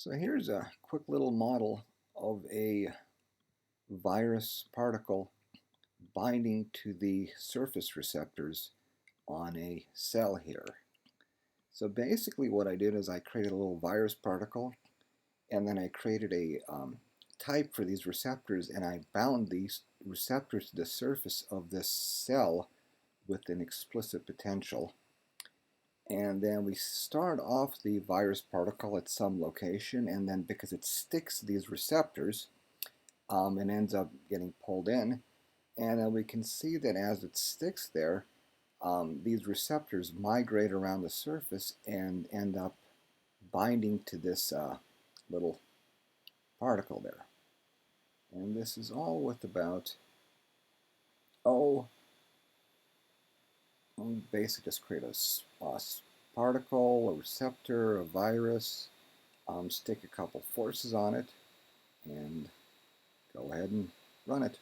So here's a quick little model of a virus particle binding to the surface receptors on a cell here. So basically what I did is I created a little virus particle, and then I created a type for these receptors, and I bound these receptors to the surface of this cell with an explicit potential. And then we start off the virus particle at some location, and then because it sticks to these receptors, and ends up getting pulled in. And we can see that as it sticks there, these receptors migrate around the surface and end up binding to this little particle there. And this is all with about, basically just create a particle, a receptor, a virus, stick a couple forces on it, and go ahead and run it.